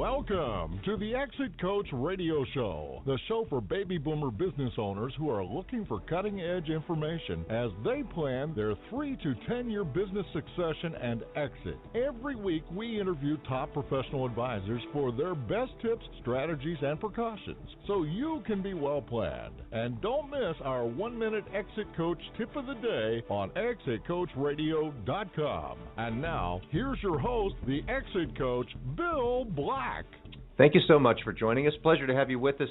Welcome to the Exit Coach Radio Show, the show for baby boomer business owners who are looking for cutting-edge information as they plan their 3 to 10-year business succession and exit. Every week, we interview top professional advisors for their best tips, strategies, and precautions so you can be well-planned. And don't miss our 1-minute Exit Coach tip of the day on exitcoachradio.com. And now, here's your host, the Exit Coach, Bill Black. Thank you so much for joining us. Pleasure to have you with us.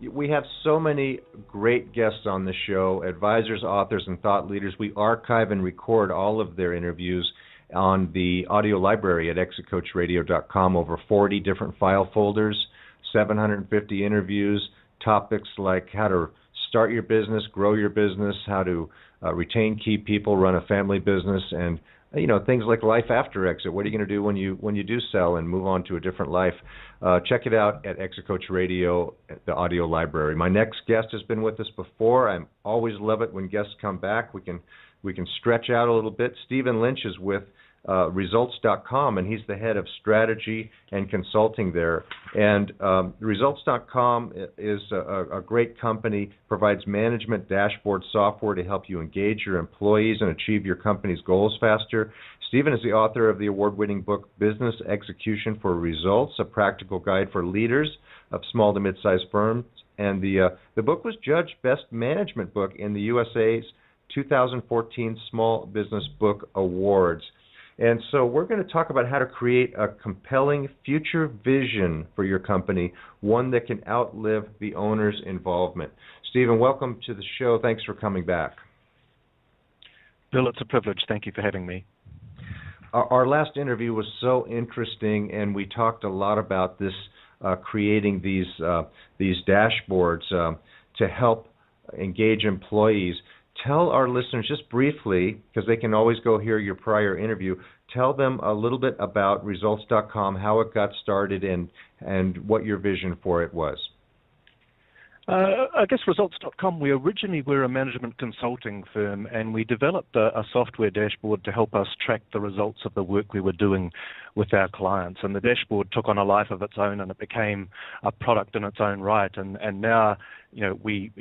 We have so many great guests on the show, advisors, authors, and thought leaders. We archive and record all of their interviews on the audio library at exitcoachradio.com, over 40 different file folders, 750 interviews, topics like how to start your business, grow your business, how to retain key people, run a family business, and things like life after exit. What are you going to do when you do sell and move on to a different life? Check it out at Exit Coach Radio, the audio library. My next guest has been with us before. I always love it when guests come back. We can stretch out a little bit. Stephen Lynch is with Results.com, and he's the head of strategy and consulting there. And Results.com is a great company, provides management dashboard software to help you engage your employees and achieve your company's goals faster. Stephen is the author of the award-winning book, Business Execution for Results, a practical guide for leaders of small to mid-sized firms. And the book was judged Best Management Book in the USA's 2014 Small Business Book Awards. And so we're going to talk about how to create a compelling future vision for your company, one that can outlive the owner's involvement. Stephen, welcome to the show. Thanks for coming back. Bill, it's a privilege. Thank you for having me. Our last interview was so interesting, and we talked a lot about this, creating these dashboards to help engage employees. Tell our listeners just briefly, because they can always go hear your prior interview, tell them a little bit about Results.com, how it got started, and what your vision for it was. I guess Results.com, we originally were a management consulting firm, and we developed a software dashboard to help us track the results of the work we were doing with our clients. And the dashboard took on a life of its own, and it became a product in its own right. And now, we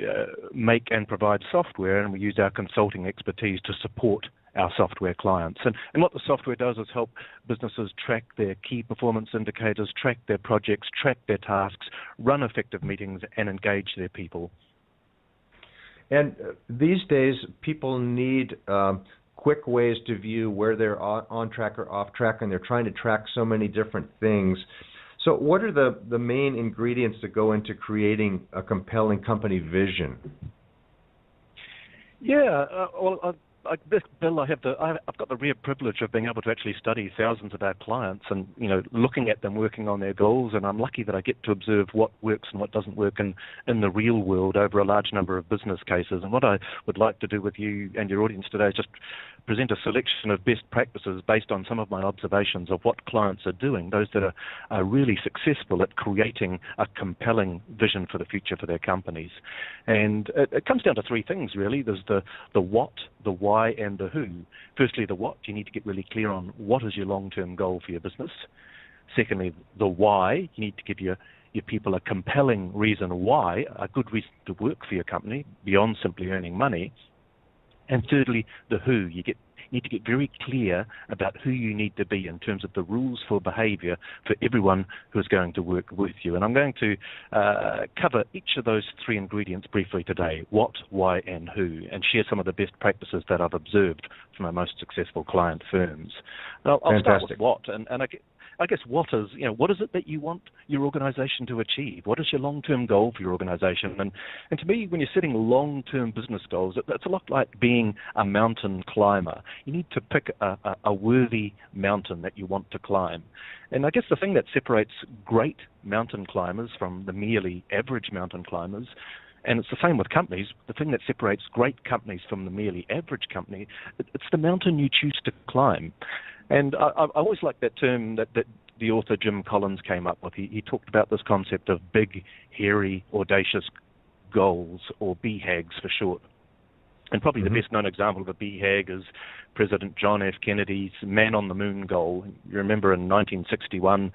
make and provide software, and we use our consulting expertise to support our software clients. And what the software does is help businesses track their key performance indicators, track their projects, track their tasks, run effective meetings, and engage their people. And these days, people need quick ways to view where they're on track or off track, and they're trying to track so many different things. So what are the main ingredients that go into creating a compelling company vision? Yeah, Bill, I've got the rare privilege of being able to actually study thousands of our clients and, looking at them working on their goals, and I'm lucky that I get to observe what works and what doesn't work in the real world over a large number of business cases. And what I would like to do with you and your audience today is just present a selection of best practices based on some of my observations of what clients are doing, those that are really successful at creating a compelling vision for the future for their companies. And it comes down to three things, really. There's the what, the why, and the who. Firstly, the what. You need to get really clear on what is your long-term goal for your business. Secondly, the why. You need to give your people a compelling reason why, a good reason to work for your company beyond simply earning money. And thirdly, the who. You need to get very clear about who you need to be in terms of the rules for behavior for everyone who is going to work with you. And I'm going to cover each of those three ingredients briefly today: what, why, and who, and share some of the best practices that I've observed from our most successful client firms. I'll start with what, and I guess what is it that you want your organization to achieve? What is your long-term goal for your organization? And to me, when you're setting long-term business goals, it's a lot like being a mountain climber. You need to pick a worthy mountain that you want to climb. And I guess the thing that separates great mountain climbers from the merely average mountain climbers, and it's the same with companies, the thing that separates great companies from the merely average company, it's the mountain you choose to climb. And I always like that term that the author Jim Collins came up with. He talked about this concept of big, hairy, audacious goals, or BHAGs for short. And probably the best known example of a BHAG is President John F. Kennedy's man on the moon goal. You remember in 1961,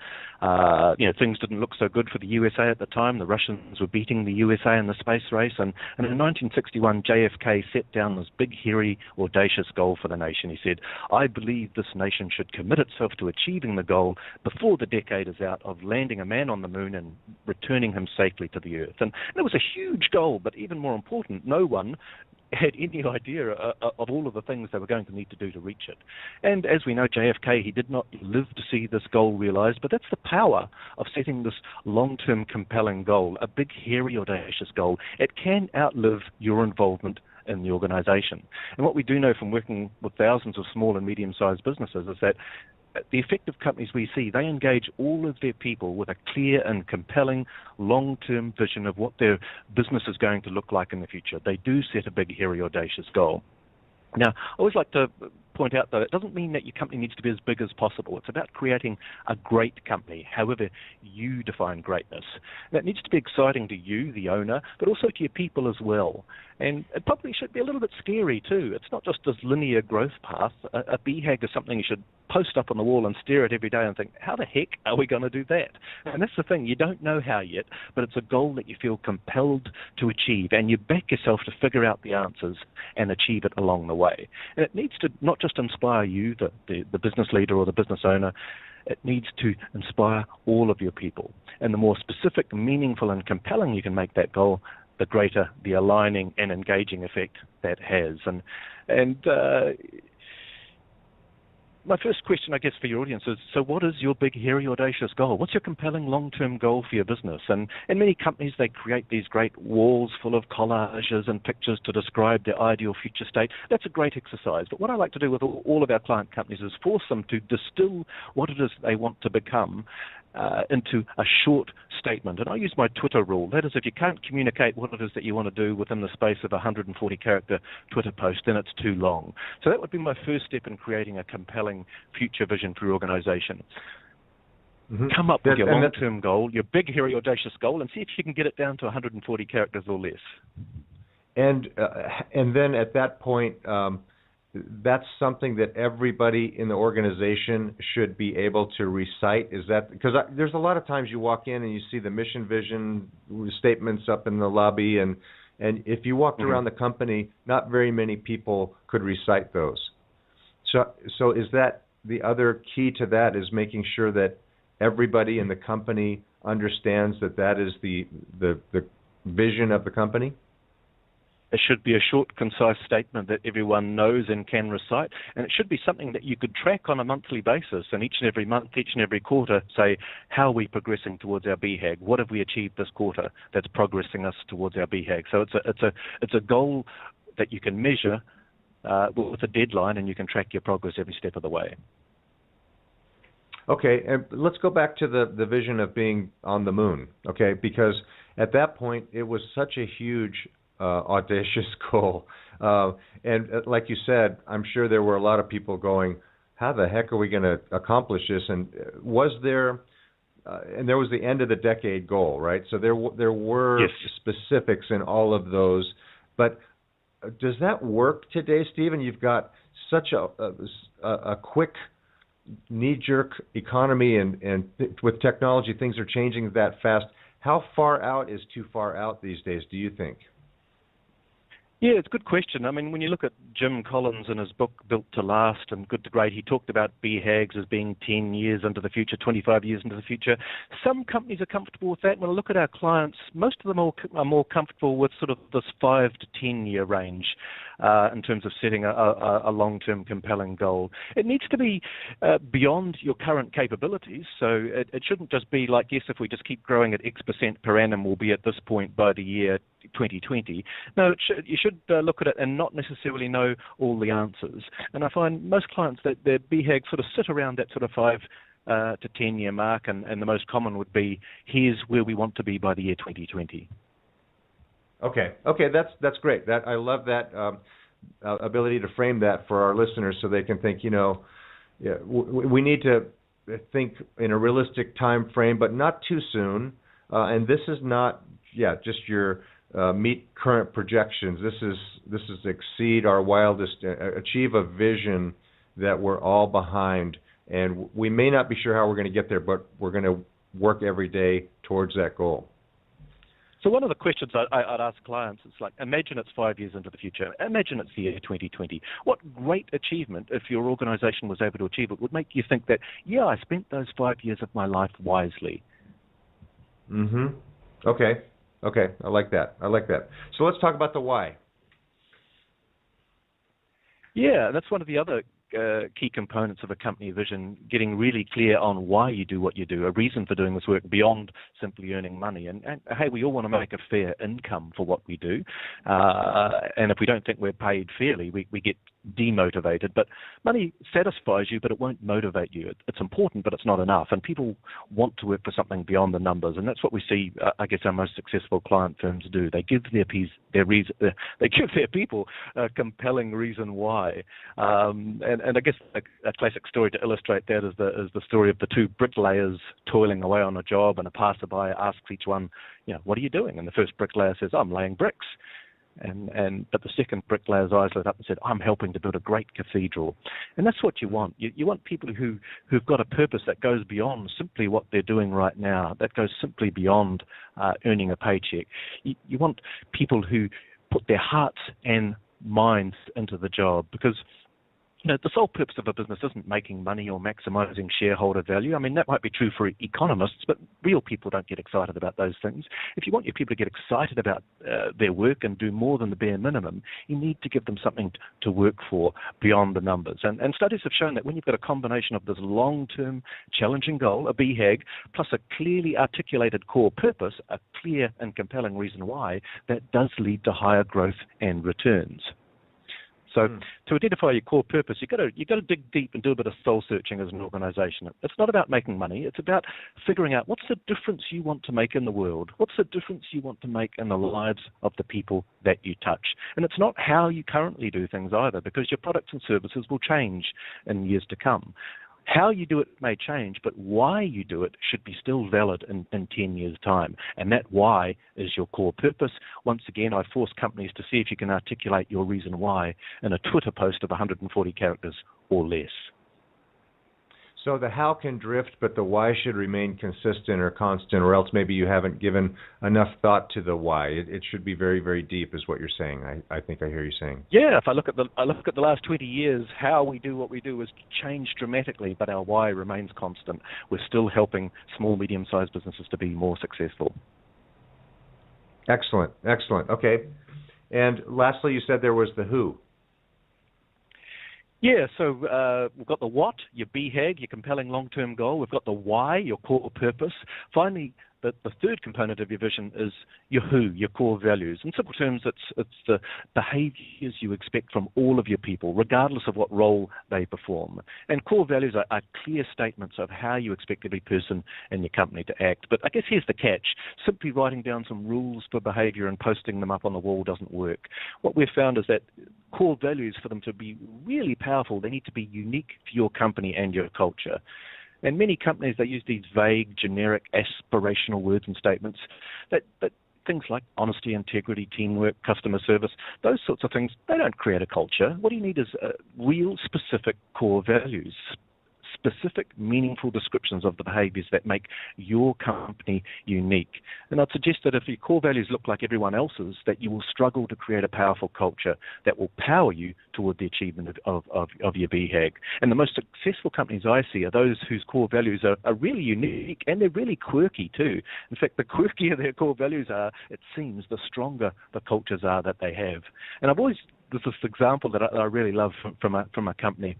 things didn't look so good for the USA at the time. The Russians were beating the USA in the space race, and in 1961, JFK set down this big, hairy, audacious goal for the nation. He said, "I believe this nation should commit itself to achieving the goal before the decade is out of landing a man on the moon and returning him safely to the Earth." And it was a huge goal, but even more important, no one had any idea of all of the things they were going to need to do to reach it. And as we know, JFK, he did not live to see this goal realized, but that's the power of setting this long-term compelling goal, a big, hairy, audacious goal. It can outlive your involvement in the organization. And what we do know from working with thousands of small and medium-sized businesses is that the effective companies we see, they engage all of their people with a clear and compelling long-term vision of what their business is going to look like in the future. They do set a big, hairy, audacious goal. Now, I always like to point out, though, it doesn't mean that your company needs to be as big as possible. It's about creating a great company, however you define greatness. That needs to be exciting to you, the owner, but also to your people as well. And it probably should be a little bit scary, too. It's not just this linear growth path. A BHAG is something you should post up on the wall and stare at every day and think, how the heck are we going to do that? And that's the thing. You don't know how yet, but it's a goal that you feel compelled to achieve, and you back yourself to figure out the answers and achieve it along the way. And it needs to not just inspire you, the business leader or the business owner, it needs to inspire all of your people. And the more specific, meaningful, and compelling you can make that goal, the greater the aligning and engaging effect that has. And my first question, I guess, for your audience is, so what is your big, hairy, audacious goal? What's your compelling long-term goal for your business? And in many companies, they create these great walls full of collages and pictures to describe their ideal future state. That's a great exercise. But what I like to do with all of our client companies is force them to distill what it is they want to become into a short statement. And I use my Twitter rule. That is, if you can't communicate what it is that you want to do within the space of a 140-character Twitter post, then it's too long. So that would be my first step in creating a compelling future vision for your organization. Mm-hmm. Come up with your long-term goal, your big, hairy, audacious goal, and see if you can get it down to 140 characters or less. And then at that point, that's something that everybody in the organization should be able to recite. Is that because there's a lot of times you walk in and you see the mission vision statements up in the lobby, and if you walked around the company, not very many people could recite those. So is that the other key to that, is making sure that everybody in the company understands that is the vision of the company? It should be a short, concise statement that everyone knows and can recite, and it should be something that you could track on a monthly basis, and each and every month, each and every quarter, say, how are we progressing towards our BHAG? What have we achieved this quarter that's progressing us towards our BHAG? So it's a goal that you can measure with a deadline, and you can track your progress every step of the way. Okay, and let's go back to the vision of being on the moon, okay? Because at that point, it was such a huge audacious goal. And like you said, I'm sure there were a lot of people going, how the heck are we going to accomplish this? And was there, and there was the end of the decade goal, right? So there were yes. specifics in all of those. But does that work today, Stephen? You've got such a quick, knee-jerk economy, and with technology, things are changing that fast. How far out is too far out these days, do you think? Yeah, it's a good question. I mean, when you look at Jim Collins in his book, Built to Last and Good to Great, he talked about BHAGs as being 10 years into the future, 25 years into the future. Some companies are comfortable with that. When I look at our clients, most of them are more comfortable with sort of this 5 to 10 year range in terms of setting a long-term compelling goal. It needs to be beyond your current capabilities, so it shouldn't just be like, yes, if we just keep growing at X% per annum, we'll be at this point by the year 2020. No, you should look at it and not necessarily know all the answers. And I find most clients that their BHAG sort of sit around that sort of 5 to 10 year mark, and the most common would be, here's where we want to be by the year 2020. Okay, that's great. I love that ability to frame that for our listeners, so they can think, we need to think in a realistic time frame, but not too soon. And this is not, just your meet current projections. This is exceed our wildest, achieve a vision that we're all behind. And we may not be sure how we're going to get there, but we're going to work every day towards that goal. So one of the questions I'd ask clients is like, imagine it's 5 years into the future. Imagine it's the year 2020. What great achievement, if your organization was able to achieve it, would make you think that, yeah, I spent those 5 years of my life wisely? Okay. I like that. So let's talk about the why. Yeah, that's one of the other key components of a company vision, getting really clear on why you do what you do, a reason for doing this work beyond simply earning money. And hey, we all want to make a fair income for what we do. And if we don't think we're paid fairly, we get demotivated. But money satisfies you, but it won't motivate you. It's important, but it's not enough. And people want to work for something beyond the numbers. And that's what we see, I guess, our most successful client firms do. They give they give their people a compelling reason why. And I guess a classic story to illustrate that is the story of the two bricklayers toiling away on a job, and a passerby asks each one, what are you doing? And the first bricklayer says, I'm laying bricks. But the second bricklayer's eyes lit up and said, I'm helping to build a great cathedral. And that's what you want. You want people who've got a purpose that goes beyond simply what they're doing right now, that goes simply beyond earning a paycheck. You want people who put their hearts and minds into the job, because the sole purpose of a business isn't making money or maximizing shareholder value. I mean, that might be true for economists, but real people don't get excited about those things. If you want your people to get excited about their work and do more than the bare minimum, you need to give them something to work for beyond the numbers. And studies have shown that when you've got a combination of this long-term challenging goal, a BHAG, plus a clearly articulated core purpose, a clear and compelling reason why, that does lead to higher growth and returns. So to identify your core purpose, you've got to dig deep and do a bit of soul searching as an organization. It's not about making money. It's about figuring out what's the difference you want to make in the world. What's the difference you want to make in the lives of the people that you touch? And it's not how you currently do things either, because your products and services will change in years to come. How you do it may change, but why you do it should be still valid in 10 years' time. And that why is your core purpose. Once again, I force companies to see if you can articulate your reason why in a Twitter post of 140 characters or less. So the how can drift, but the why should remain consistent or constant, or else maybe you haven't given enough thought to the why. It should be very, very deep, is what you're saying. I think I hear you saying. Yeah, if I look at the last 20 years, how we do what we do has changed dramatically, but our why remains constant. We're still helping small, medium-sized businesses to be more successful. Excellent. Okay. And lastly, you said there was the who. Yeah, so we've got the what, your BHAG, your compelling long-term goal. We've got the why, your core purpose. Finally, the third component of your vision is your who, your core values. In simple terms, it's the behaviors you expect from all of your people, regardless of what role they perform. And core values are clear statements of how you expect every person in your company to act. But I guess here's the catch. Simply writing down some rules for behavior and posting them up on the wall doesn't work. What we've found is that core values, for them to be really powerful, they need to be unique to your company and your culture. And many companies, they use these vague, generic, aspirational words and statements that things like honesty, integrity, teamwork, customer service, those sorts of things, they don't create a culture. What you need is real specific core values, specific, meaningful descriptions of the behaviors that make your company unique. And I'd suggest that if your core values look like everyone else's, that you will struggle to create a powerful culture that will power you toward the achievement of your BHAG. And the most successful companies I see are those whose core values are really unique, and they're really quirky too. In fact, the quirkier their core values are, it seems, the stronger the cultures are that they have. And there's this example that I really love from a company.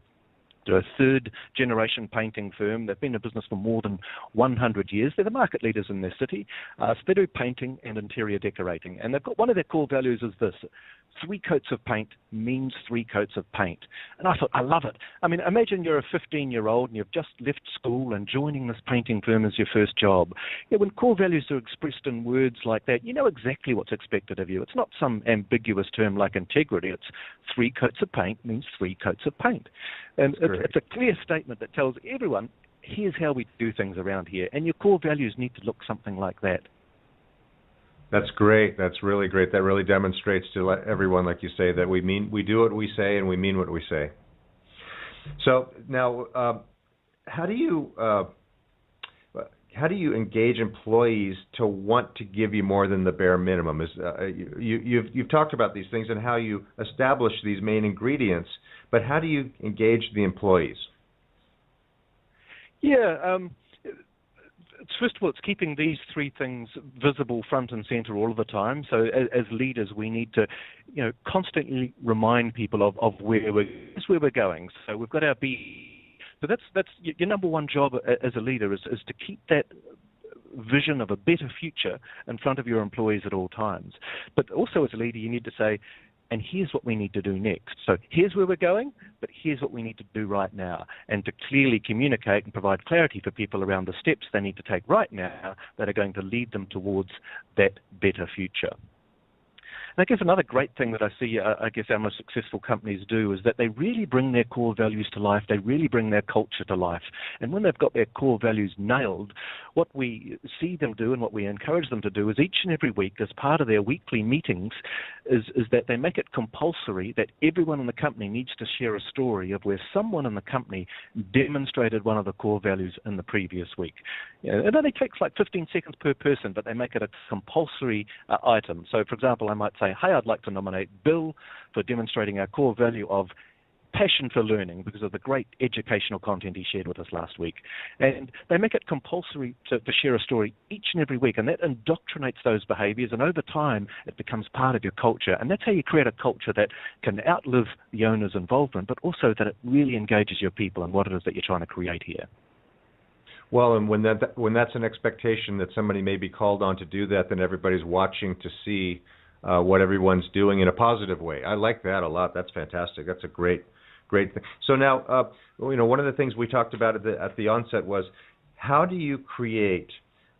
They're a third-generation painting firm. They've been in business for more than 100 years. They're the market leaders in their city. So they do painting and interior decorating. And they've got one of their core values is this: 3 coats of paint means 3 coats of paint. And I thought, I love it. I mean, imagine you're a 15-year-old and you've just left school and joining this painting firm as your first job. When core values are expressed in words like that, you know exactly what's expected of you. It's not some ambiguous term like integrity. It's 3 coats of paint means 3 coats of paint. And it's a clear statement that tells everyone, here's how we do things around here. And your core values need to look something like that. That's great. That's really great. That really demonstrates to everyone, like you say, that we do what we say and we mean what we say. So now, how do you engage employees to want to give you more than the bare minimum? You've talked about these things and how you establish these main ingredients, but how do you engage the employees? Yeah. First of all, it's keeping these three things visible front and center all of the time. So as leaders, we need to, constantly remind people of where we're going. So we've got our So that's your number one job as a leader is to keep that vision of a better future in front of your employees at all times. But also as a leader, you need to say, and here's what we need to do next. So here's where we're going, but here's what we need to do right now. And to clearly communicate and provide clarity for people around the steps they need to take right now that are going to lead them towards that better future. And I guess another great thing that I see, our most successful companies do is that they really bring their core values to life. They really bring their culture to life. And when they've got their core values nailed, what we see them do and what we encourage them to do is each and every week, as part of their weekly meetings, is that they make it compulsory that everyone in the company needs to share a story of where someone in the company demonstrated one of the core values in the previous week. It only takes like 15 seconds per person, but they make it a compulsory item. So, for example, I might say, hey, I'd like to nominate Bill for demonstrating our core value of passion for learning because of the great educational content he shared with us last week. And they make it compulsory to share a story each and every week, and that indoctrinates those behaviors, and over time it becomes part of your culture. And that's how you create a culture that can outlive the owner's involvement, but also that it really engages your people and what it is that you're trying to create here. Well, and when that's an expectation that somebody may be called on to do that, then everybody's watching to see what everyone's doing in a positive way. I like that a lot. That's fantastic. That's a great thing. So now, one of the things we talked about at the onset was how do you create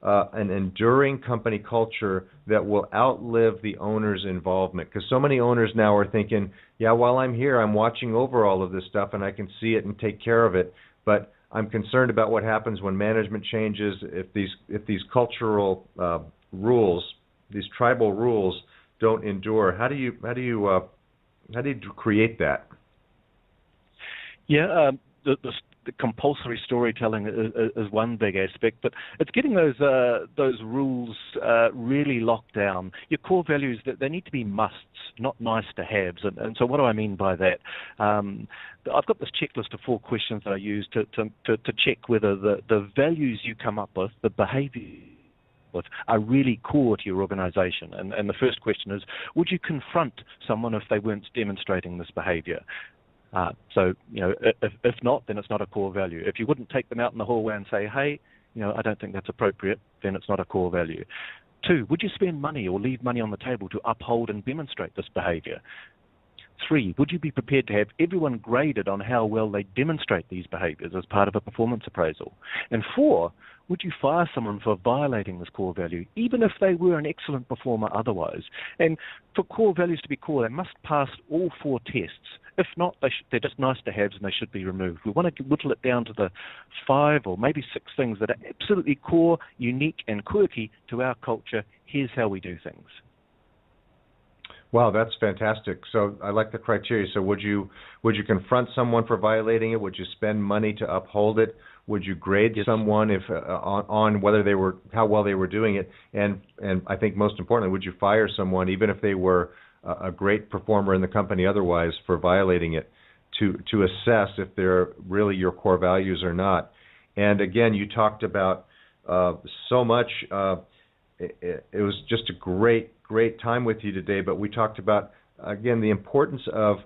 an enduring company culture that will outlive the owner's involvement? Because so many owners now are thinking, yeah, while I'm here, I'm watching over all of this stuff and I can see it and take care of it, but I'm concerned about what happens when management changes, if these cultural rules, these tribal rules, don't endure. How do you create that? Yeah, the compulsory storytelling is one big aspect, but it's getting those rules really locked down. Your core values, they need to be musts, not nice to haves. And so what do I mean by that? I've got this checklist of 4 questions that I use to check whether the values you come up with, the behavior with, are really core to your organization. And the first question is, would you confront someone if they weren't demonstrating this behavior? So, if not, then it's not a core value. If you wouldn't take them out in the hallway and say, hey, I don't think that's appropriate, then it's not a core value. 2, would you spend money or leave money on the table to uphold and demonstrate this behavior? 3, would you be prepared to have everyone graded on how well they demonstrate these behaviors as part of a performance appraisal? And 4, would you fire someone for violating this core value, even if they were an excellent performer otherwise? And for core values to be core, they must pass all 4 tests. If not, they're just nice to haves and they should be removed. We want to whittle it down to the 5 or maybe 6 things that are absolutely core, unique, and quirky to our culture. Here's how we do things. Wow, that's fantastic. So I like the criteria. So would you confront someone for violating it? Would you spend money to uphold it? Would you grade someone if on whether how well they were doing it? And I think most importantly, would you fire someone even if they were a great performer in the company otherwise for violating it, to assess if they're really your core values or not? And again, you talked about so much. It was just a great time with you today, but we talked about, again, the importance of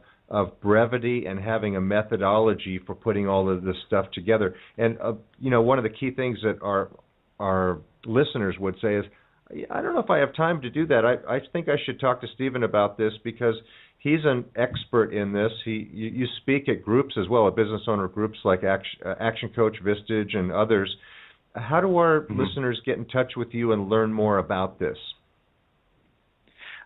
brevity and having a methodology for putting all of this stuff together. And, one of the key things that our listeners would say is, I don't know if I have time to do that. I think I should talk to Stephen about this because he's an expert in this. You speak at groups as well, at business owner groups like Action Coach, Vistage, and others. How do our listeners get in touch with you and learn more about this?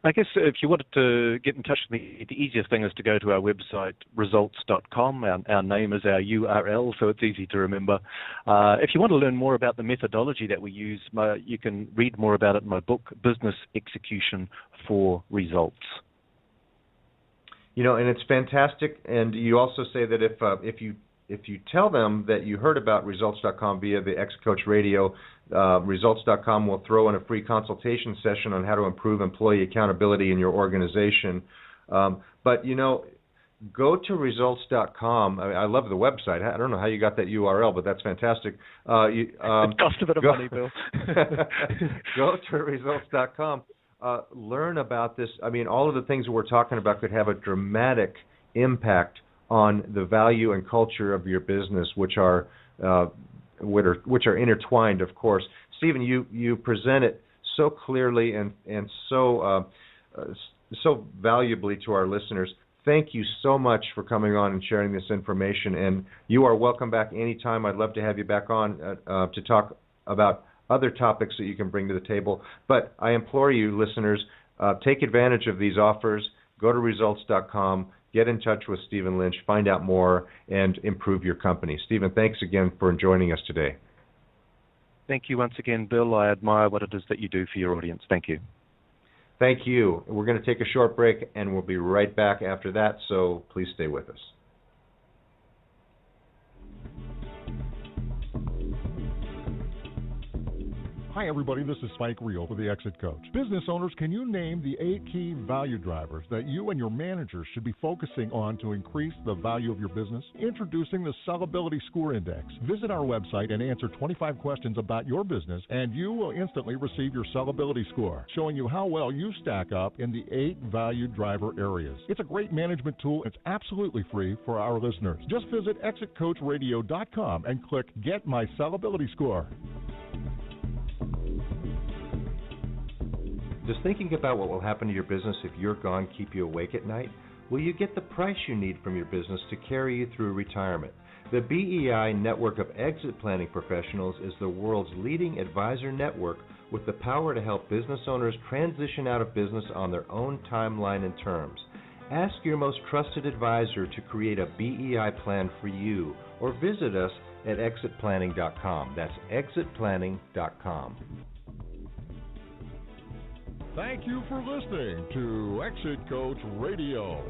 I guess if you wanted to get in touch with me, the easiest thing is to go to our website, results.com. Our name is our URL, so it's easy to remember. If you want to learn more about the methodology that we use, you can read more about it in my book, Business Execution for Results. You know, and it's fantastic. And you also say that if you tell them that you heard about results.com via the Exit Coach Radio, results.com will throw in a free consultation session on how to improve employee accountability in your organization. But, you know, go to results.com. I love the website. I don't know how you got that URL, but that's fantastic. It cost a bit of money, Bill. Go to results.com. Learn about this. I mean, all of the things that we're talking about could have a dramatic impact on the value and culture of your business, which are intertwined, of course. Stephen, you present it so clearly and so valuably to our listeners. Thank you so much for coming on and sharing this information. And you are welcome back anytime. I'd love to have you back on to talk about other topics that you can bring to the table. But I implore you, listeners, take advantage of these offers. Go to results.com. Get in touch with Stephen Lynch, find out more, and improve your company. Stephen, thanks again for joining us today. Thank you once again, Bill. I admire what it is that you do for your audience. Thank you. Thank you. We're going to take a short break, and we'll be right back after that, so please stay with us. Hi, everybody. This is Spike Reel for the Exit Coach. Business owners, can you name the 8 key value drivers that you and your managers should be focusing on to increase the value of your business? Introducing the Sellability Score Index. Visit our website and answer 25 questions about your business, and you will instantly receive your sellability score, showing you how well you stack up in the 8 value driver areas. It's a great management tool. It's absolutely free for our listeners. Just visit exitcoachradio.com and click Get My Sellability Score. Does thinking about what will happen to your business if you're gone keep you awake at night? Will you get the price you need from your business to carry you through retirement? The BEI network of exit planning professionals is the world's leading advisor network with the power to help business owners transition out of business on their own timeline and terms. Ask your most trusted advisor to create a BEI plan for you, or visit us at exitplanning.com. That's exitplanning.com. Thank you for listening to Exit Coach Radio.